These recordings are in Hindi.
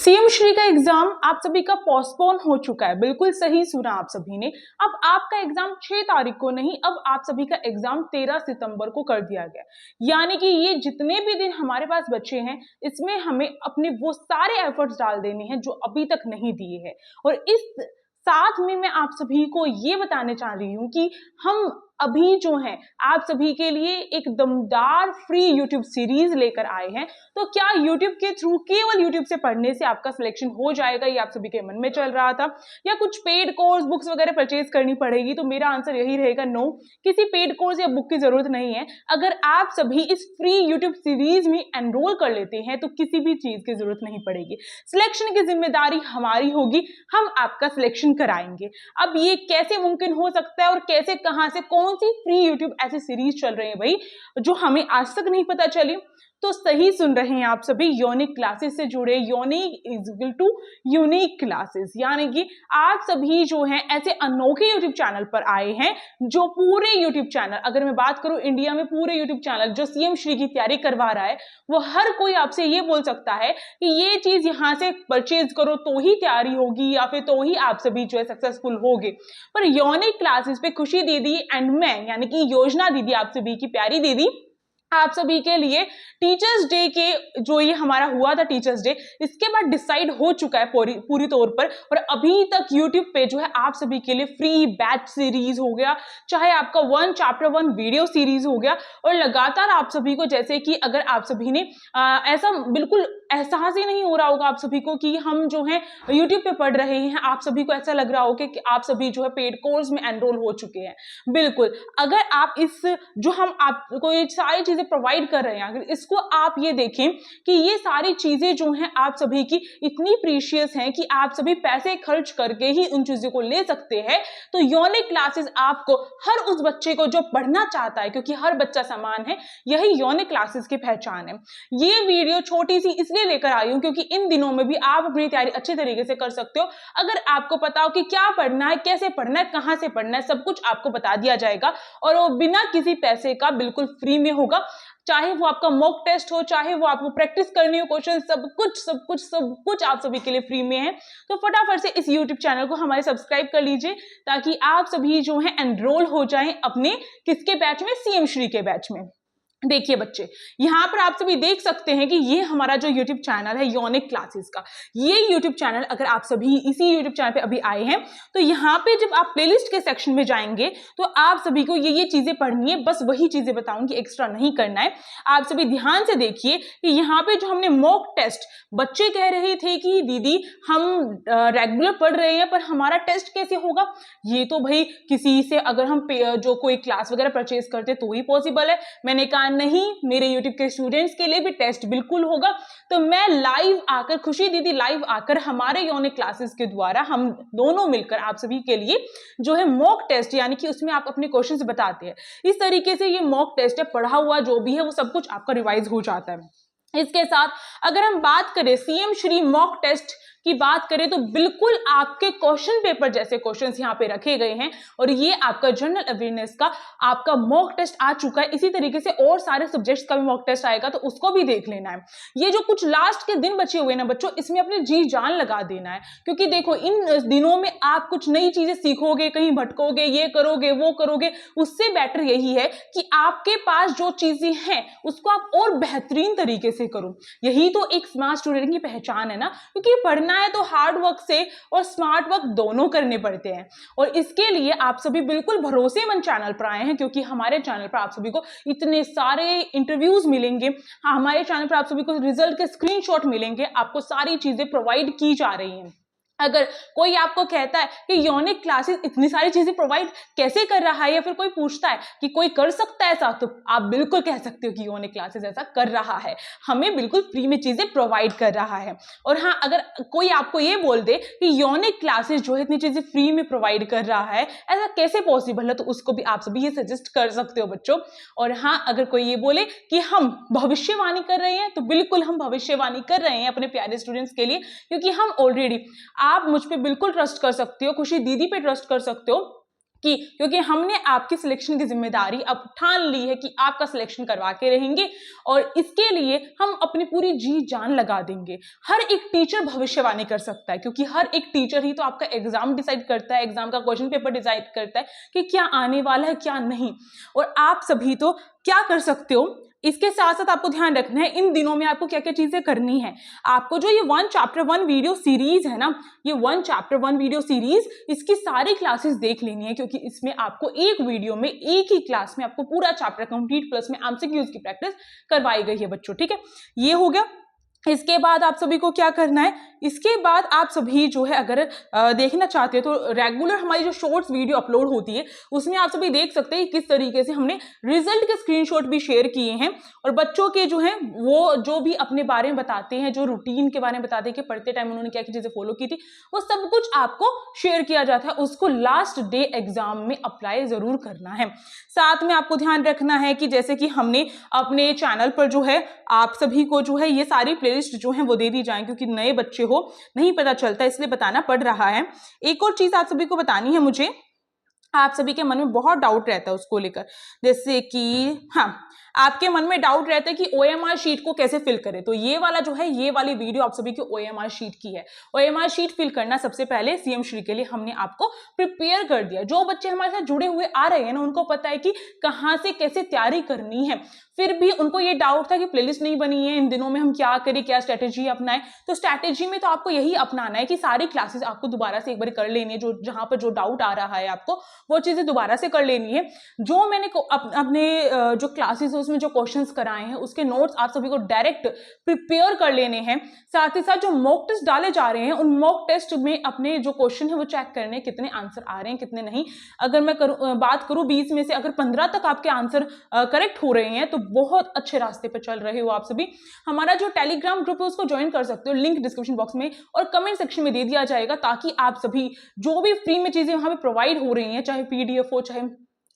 सीएम श्री का एग्जाम आप सभी का पोस्टपोन हो चुका है। बिल्कुल सही सुना आप सभी ने। अब आपका एग्जाम 6 तारीख को नहीं, अब आप सभी का एग्जाम 13 सितंबर को कर दिया गया। यानी कि ये जितने भी दिन हमारे पास बचे हैं, इसमें हमें अपने वो सारे एफर्ट्स डाल देने हैं जो अभी तक नहीं दिए हैं। और इस साथ में मैं आप सभी को ये बताने चाह रही हूँ कि हम अभी जो है आप सभी के लिए एक दमदार फ्री यूट्यूब सीरीज लेकर आए हैं। तो क्या यूट्यूब के थ्रू केवल यूट्यूब से पढ़ने से आपका सिलेक्शन हो जाएगा, ये आप सभी के मन में चल रहा था, या कुछ पेड कोर्स बुक्स वगैरह परचेज करनी पड़ेगी? तो मेरा आंसर यही रहेगा, नो, किसी पेड कोर्स या बुक की जरूरत नहीं है। अगर आप सभी इस फ्री यूट्यूब सीरीज में एनरोल कर लेते हैं तो किसी भी चीज की जरूरत नहीं पड़ेगी। सिलेक्शन की जिम्मेदारी हमारी होगी, हम आपका सिलेक्शन कराएंगे। अब ये कैसे मुमकिन हो सकता है और कैसे, कहां से, कौन सी फ्री यूट्यूब ऐसी सीरीज चल रही है भाई जो हमें आज तक नहीं पता चली? तो सही सुन रहे हैं आप सभी, यूनिक क्लासेस से जुड़े। Unique is equal to unique classes, यानी कि आप सभी जो हैं ऐसे अनोखे यूट्यूब चैनल पर आए हैं जो पूरे यूट्यूब चैनल, अगर मैं बात करूं इंडिया में पूरे यूट्यूब चैनल जो सीएम श्री की तैयारी करवा रहा है, वो हर कोई आपसे ये बोल सकता है कि ये चीज यहां से परचेज करो तो ही तैयारी होगी या फिर तो ही आप सभी जो है सक्सेसफुल होगे। पर यूनिक क्लासेस पे खुशी दीदी एंड मैं, यानी कि योजना दीदी, आप सभी की प्यारी दीदी, आप सभी के लिए टीचर्स डे के जो ये हमारा हुआ था टीचर्स डे, इसके बाद डिसाइड हो चुका है पूरी तौर पर। और अभी तक यूट्यूब पे जो है आप सभी के लिए फ्री बैच सीरीज हो गया, चाहे आपका चैप्टर 1 वीडियो सीरीज हो गया, और लगातार आप सभी को, जैसे कि अगर आप सभी ने ऐसा बिल्कुल एहसास ही नहीं हो रहा होगा आप सभी को कि हम जो है यूट्यूब पे पढ़ रहे हैं, आप सभी को ऐसा लग रहा होगा कि आप सभी जो है पेड कोर्स में एनरोल हो चुके हैं। बिल्कुल, अगर आप इस जो हम आपको ये सारी चीजें प्रोवाइड कर रहे हैं, अगर इसको आप ये देखें कि ये सारी चीजें जो हैं आप सभी की इतनी प्रीशियस हैं कि आप सभी पैसे खर्च करके ही उन चीजों को ले सकते हैं, तो यूनिक क्लासेस आपको, हर उस बच्चे को जो पढ़ना चाहता है, क्योंकि हर बच्चा समान है, यही यूनिक क्लासेस की पहचान है। ये वीडियो छोटी सी इसलिए लेकर आई हूं क्योंकि इन दिनों में भी आप अपनी तैयारी अच्छे तरीके से कर सकते हो। अगर आपको पता हो कि क्या पढ़ना है, कैसे पढ़ना है, कहां से पढ़ना है, सब कुछ आपको बता दिया जाएगा, और वो बिना किसी पैसे का बिल्कुल फ्री में होगा। चाहे वो आपका मॉक टेस्ट हो, चाहे वो आपको प्रैक्टिस करनी हो क्वेश्चन, सब कुछ आप सभी के लिए फ्री में है। तो फटाफट से इस YouTube चैनल को हमारे सब्सक्राइब कर लीजिए ताकि आप सभी जो है एनरोल हो जाएं अपने किसके बैच में, सीएम श्री के बैच में। देखिए बच्चे, यहां पर आप सभी देख सकते हैं कि ये हमारा जो YouTube चैनल है यूनिक क्लासेस का, ये YouTube चैनल, अगर आप सभी इसी YouTube चैनल पे अभी आए हैं तो यहाँ पे जब आप प्लेलिस्ट के सेक्शन में जाएंगे तो आप सभी को ये चीजें पढ़नी है, बस वही चीजें बताऊंगी, एक्स्ट्रा नहीं करना है। आप सभी ध्यान से देखिए कि यहाँ पे जो हमने मॉक टेस्ट, बच्चे कह रहे थे कि दीदी हम रेगुलर पढ़ रहे हैं पर हमारा टेस्ट कैसे होगा? ये तो भाई किसी से अगर हम जो कोई क्लास वगैरह परचेज करते तो ही पॉसिबल है। मैंने कहा नहीं, मेरे YouTube के स्टूडेंट्स के लिए भी टेस्ट बिल्कुल होगा। तो मैं लाइव आकर, खुशी दीदी लाइव आकर हमारे यूनिक क्लासेस के द्वारा हम दोनों मिलकर आप सभी के लिए जो है मॉक टेस्ट, यानी कि उसमें आप अपने क्वेश्चंस बताते हैं। इस तरीके से ये मॉक टेस्ट है, पढ़ा हुआ जो भी है वो सब कुछ आपका रिवाइज हो जाता है। इसके साथ अगर हम बात करें सीएम श्री मॉक टेस्ट की बात करें तो बिल्कुल आपके क्वेश्चन पेपर जैसे क्वेश्चंस यहाँ पे रखे गए हैं, और ये आपका जनरल अवेयरनेस का आपका मॉक टेस्ट आ चुका है। इसी तरीके से और सारे सब्जेक्ट्स का भी मॉक टेस्ट आएगा, तो उसको भी देख लेना है। ये जो कुछ लास्ट के दिन बचे हुए ना बच्चों, इसमें अपने जी जान लगा देना है, क्योंकि देखो इन दिनों में आप कुछ नई चीजें सीखोगे, कहीं भटकोगे, ये करोगे वो करोगे, उससे बेटर यही है कि आपके पास जो चीजें हैं उसको आप और बेहतरीन तरीके से करो। यही तो एक स्मार्ट स्टूडेंट की पहचान है ना, क्योंकि पढ़ना है तो हार्ड वर्क से और स्मार्ट वर्क दोनों करने पड़ते हैं। और इसके लिए आप सभी बिल्कुल भरोसेमंद चैनल पर आए हैं, क्योंकि हमारे चैनल पर आप सभी को इतने सारे इंटरव्यूज मिलेंगे। हाँ, हमारे चैनल पर आप सभी को रिजल्ट के स्क्रीनशॉट मिलेंगे, आपको सारी चीजें प्रोवाइड की जा रही हैं। अगर कोई आपको कहता है कि यूनिक क्लासेस इतनी सारी चीजें प्रोवाइड कैसे कर रहा है, या फिर कोई पूछता है कि कोई कर सकता है ऐसा, तो आप बिल्कुल कह सकते हो कि यूनिक क्लासेस ऐसा कर रहा है, हमें बिल्कुल फ्री में चीजें प्रोवाइड कर रहा है। और हाँ, अगर कोई आपको ये बोल दे कि यूनिक क्लासेस जो है इतनी चीजें फ्री में प्रोवाइड कर रहा है, ऐसा कैसे पॉसिबल है, तो उसको भी आप सभी ये सजेस्ट कर सकते हो बच्चों। और हाँ, अगर कोई ये बोले कि हम भविष्यवाणी कर रहे हैं, तो बिल्कुल हम भविष्यवाणी कर रहे हैं अपने प्यारे स्टूडेंट्स के लिए, क्योंकि हम ऑलरेडी, आप मुझ पे बिल्कुल ट्रस्ट कर सकते हो, खुशी दीदी पे ट्रस्ट कर सकते हो कि क्योंकि हमने आपकी सिलेक्शन की जिम्मेदारी अब ठान ली है कि आपका सिलेक्शन करवा के रहेंगे और इसके लिए हम अपनी पूरी जी जान लगा देंगे। हर एक टीचर भविष्यवाणी कर सकता है क्योंकि हर एक टीचर ही तो आपका एग्जाम डिसाइड करता है, एग्जाम का क्वेश्चन पेपर डिसाइड करता है कि क्या आने वाला है क्या नहीं। और आप सभी तो क्या कर सकते हो, इसके साथ साथ आपको ध्यान रखना है इन दिनों में आपको क्या क्या चीजें करनी है। आपको जो ये 1 चैप्टर 1 वीडियो सीरीज है ना, ये 1 चैप्टर 1 वीडियो सीरीज, इसकी सारी क्लासेस देख लेनी है क्योंकि इसमें आपको एक वीडियो में एक ही क्लास में आपको पूरा चैप्टर कंप्लीट प्लस में एमसीक्यूज की प्रैक्टिस करवाई गई है बच्चों। ठीक है, ये हो गया। इसके बाद आप सभी को क्या करना है, इसके बाद आप सभी जो है अगर देखना चाहते हो तो रेगुलर हमारी जो शॉर्ट्स वीडियो अपलोड होती है उसमें आप सभी देख सकते हैं किस तरीके से हमने रिजल्ट के स्क्रीनशॉट भी शेयर किए हैं और बच्चों के जो है वो जो भी अपने बारे में बताते हैं, जो रूटीन के बारे में बताते हैं कि पढ़ते टाइम उन्होंने क्या क्या चीजें फॉलो की थी, वो सब कुछ आपको शेयर किया जाता है। उसको लास्ट डे एग्जाम में अप्लाई जरूर करना है। साथ में आपको ध्यान रखना है कि जैसे कि हमने अपने चैनल पर जो है आप सभी को जो है ये सारी प्लेलिस्ट जो है वो दे दी जाए क्योंकि नए बच्चे हो नहीं पता चलता, इसलिए बताना पड़ रहा है। एक और चीज आप सभी को बतानी है मुझे, आप सभी के मन में बहुत डाउट रहता है उसको लेकर, जैसे कि हाँ आपके मन में डाउट रहता है कि OMR शीट को कैसे फिल करें। तो ये वाला जो है ये वाली वीडियो आप सभी की OMR शीट की है। OMR शीट फिल करना सबसे पहले CM श्री के लिए हमने आपको प्रिपेयर कर दिया। जो बच्चे हमारे साथ जुड़े हुए आ रहे हैं ना उनको पता है कि कहाँ से कैसे तैयारी करनी है, फिर भी उनको ये डाउट था कि प्लेलिस्ट नहीं बनी है, इन दिनों में हम क्या करें, क्या स्ट्रेटेजी अपनाएं। तो स्ट्रेटेजी में तो आपको यही अपनाना है कि सारी क्लासेस आपको दोबारा से एक बार कर लेनी है, जो जहां पर जो डाउट आ रहा है आपको वो चीजें दोबारा से कर लेनी है। जो मैंने अपने जो क्लासेस उसमें जो क्वेश्चंस कराए हैं उसके नोट्स आप सभी को डायरेक्ट प्रिपेयर कर लेने हैं। साथ ही साथ जो मॉक टेस्ट डाले जा रहे हैं उन मॉक टेस्ट में अपने जो क्वेश्चन है वो चेक करने कितने आंसर आ रहे हैं कितने नहीं। अगर मैं बात करूं 20 में से अगर 15 तक आपके आंसर करेक्ट हो रहे हैं तो बहुत अच्छे रास्ते पर चल रहे हो आप सभी। हमारा जो टेलीग्राम ग्रुप है उसको ज्वाइन कर सकते हो, लिंक डिस्क्रिप्शन बॉक्स में और कमेंट सेक्शन में दे दिया जाएगा, ताकि आप सभी जो भी फ्री में चीजें वहां पे प्रोवाइड हो रही हैं, चाहे PDF हो चाहे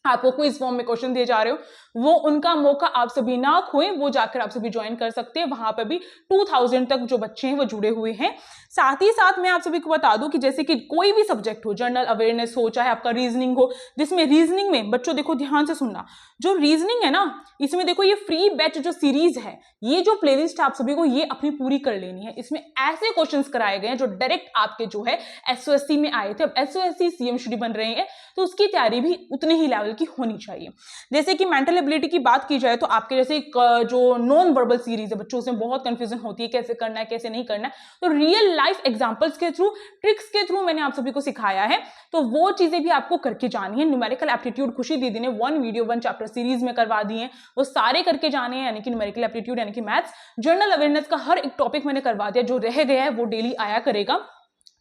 आपको क्विज फॉर्म में क्वेश्चन दिए जा रहे हो, वो उनका मौका आप सभी ना खोएं, वो जाकर आप सभी ज्वाइन कर सकते हैं। वहां पर भी 2000 तक जो बच्चे हैं वो जुड़े हुए हैं। साथ ही साथ मैं आप सभी को बता दूं कि जैसे कि कोई भी सब्जेक्ट हो, जनरल अवेयरनेस हो चाहे आपका रीजनिंग हो, जिसमें रीजनिंग में बच्चों देखो ध्यान से सुनना, जो रीजनिंग है ना इसमें देखो ये फ्री बैच जो सीरीज है, ये जो प्लेलिस्ट है आप सभी को ये अपनी पूरी कर लेनी है। इसमें ऐसे क्वेश्चंस कराए गए हैं जो डायरेक्ट आपके जो है SOSC में आए थे। अब SOSC CM श्री बन रहे हैं तो उसकी तैयारी भी उतने ही लेवल की होनी चाहिए। जैसे कि मेंटल एबिलिटी की बात की जाए तो आपके जैसे जो नॉन वर्बल सीरीज है बच्चों उसमें बहुत कंफ्यूजन होती है कैसे करना है कैसे नहीं करना है, तो रियल लाइफ एग्जांपल्स के थ्रू, ट्रिक्स के थ्रू मैंने आप सभी को सिखाया है, तो वो चीजें भी आपको करके जानी है। न्यूमेरिकल एप्टीट्यूड खुशी दीदी ने 1 वीडियो 1 चैप्टर सीरीज में करवा दी है, वो सारे करके जाने हैं, यानी कि न्यूमेरिकल एप्टीट्यूड यानी कि मैथ्स, जनरल अवेयरनेस का हर एक टॉपिक मैंने करवा दिया, जो रह गया है वो डेली आया करेगा।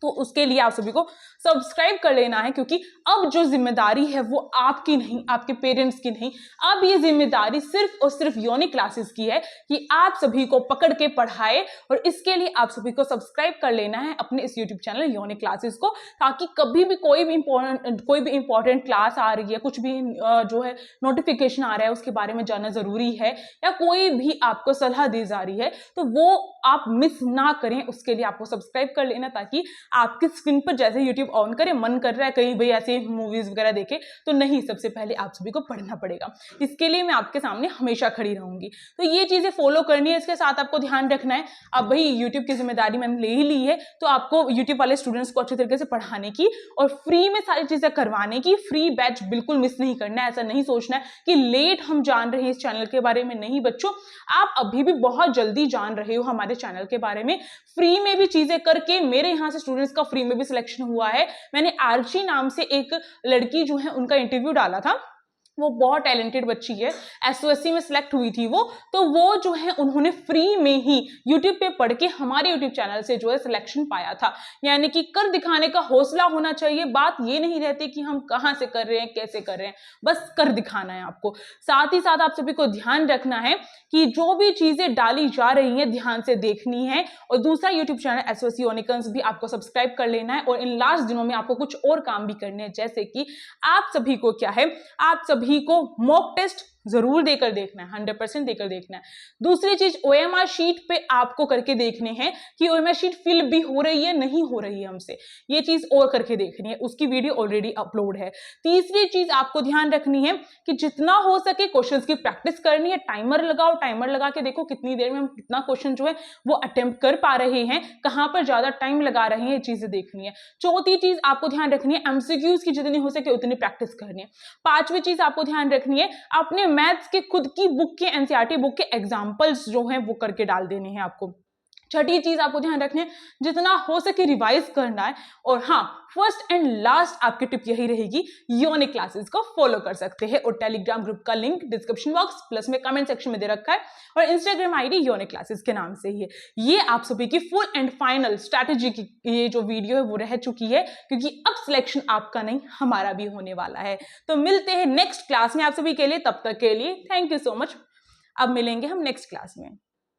तो उसके लिए आप सभी को सब्सक्राइब कर लेना है, क्योंकि अब जो जिम्मेदारी है वो आपकी नहीं, आपके पेरेंट्स की नहीं, अब ये जिम्मेदारी सिर्फ और सिर्फ यूनिक क्लासेस की है कि आप सभी को पकड़ के पढ़ाए। और इसके लिए आप सभी को सब्सक्राइब कर लेना है अपने इस यूट्यूब चैनल यूनिक क्लासेस को, ताकि कभी भी कोई भी इंपॉर्टेंट क्लास आ रही है, कुछ भी जो है नोटिफिकेशन आ रहा है उसके बारे में जानना जरूरी है, या कोई भी आपको सलाह दी जा रही है, तो वो आप मिस ना करें। उसके लिए आपको सब्सक्राइब कर लेना, ताकि आपकी स्क्रीन पर जैसे यूट्यूब ऑन करे, मन कर रहा है कहीं भाई ऐसे मूवीज वगैरह देखे, तो नहीं, सबसे पहले आप सभी को पढ़ना पड़ेगा। इसके लिए मैं आपके सामने हमेशा खड़ी रहूंगी। तो ये चीजें फॉलो करनी है। इसके साथ आपको ध्यान रखना है, अब भाई यूट्यूब की जिम्मेदारी मैंने ले ही ली है, तो आपको यूट्यूब वाले स्टूडेंट्स को अच्छे तरीके से पढ़ाने की और फ्री में सारी चीजें करवाने की। फ्री बैच बिल्कुल मिस नहीं करना है। ऐसा नहीं सोचना है कि लेट हम जान रहे हैं इस चैनल के बारे में। नहीं बच्चों, आप अभी भी बहुत जल्दी जान रहे हो हमारे चैनल के बारे में। फ्री में भी चीजें करके मेरे यहाँ से स्टूडेंट्स का फ्री में भी सिलेक्शन हुआ है। मैंने आर्ची नाम से एक लड़की जो है उनका इंटरव्यू डाला था, वो बहुत टैलेंटेड बच्ची है, SOSC में सिलेक्ट हुई थी वो, तो वो जो है उन्होंने फ्री में ही YouTube पे पढ़ के हमारे YouTube चैनल से जो है सिलेक्शन पाया था। यानी कि कर दिखाने का हौसला होना चाहिए। बात ये नहीं रहती कि हम कहाँ से कर रहे हैं कैसे कर रहे हैं, बस कर दिखाना है आपको। साथ ही साथ आप सभी को ध्यान रखना है कि जो भी चीजें डाली जा रही हैं ध्यान से देखनी है। और दूसरा YouTube चैनल SOSC यूनिकन्स भी आपको सब्सक्राइब कर लेना है। और इन लास्ट दिनों में आपको कुछ और काम भी करने हैं, जैसे कि आप सभी को क्या है, आप सभी को मॉक टेस्ट जरूर देकर देखना है, 100% देकर देखना है। दूसरी चीज, OMR शीट पे आपको करके देखने हैं कि OMR शीट फिल भी हो रही है नहीं हो रही है हमसे, ये चीज और करके देखनी है, उसकी वीडियो ऑलरेडी अपलोड है। तीसरी चीज आपको ध्यान रखनी है कि जितना हो सके क्वेश्चंस की प्रैक्टिस करनी है। टाइमर लगाओ, टाइमर लगा के देखो कितनी देर में हम कितना क्वेश्चन जो है वो अटेम्प्ट कर पा रहे हैं, कहां पर ज्यादा टाइम लगा रहे हैं, ये चीजें देखनी है। चौथी चीज आपको ध्यान रखनी है, MCQs की जितनी हो सके उतनी प्रैक्टिस करनी है। पांचवी चीज आपको ध्यान रखनी है, अपने मैथ्स के खुद की बुक के, NCERT बुक के एग्जाम्पल्स जो हैं वो करके डाल देने हैं आपको। छठी चीज आपको ध्यान रखनी है, जितना हो सके रिवाइज करना है। और हाँ, फर्स्ट एंड लास्ट आपकी टिप यही रहेगी, योनिक क्लासेस को फॉलो कर सकते हैं, और टेलीग्राम ग्रुप का लिंक डिस्क्रिप्शन बॉक्स प्लस में कमेंट सेक्शन में दे रखा है, और इंस्टाग्राम आईडी योनिक क्लासेस के नाम से ही है। ये आप सभी की फुल एंड फाइनल स्ट्रैटेजी की ये जो वीडियो है वो रह चुकी है, क्योंकि अब सिलेक्शन आपका नहीं हमारा भी होने वाला है। तो मिलते हैं नेक्स्ट क्लास में आप सभी के लिए, तब तक के लिए थैंक यू सो मच। अब मिलेंगे हम नेक्स्ट क्लास में।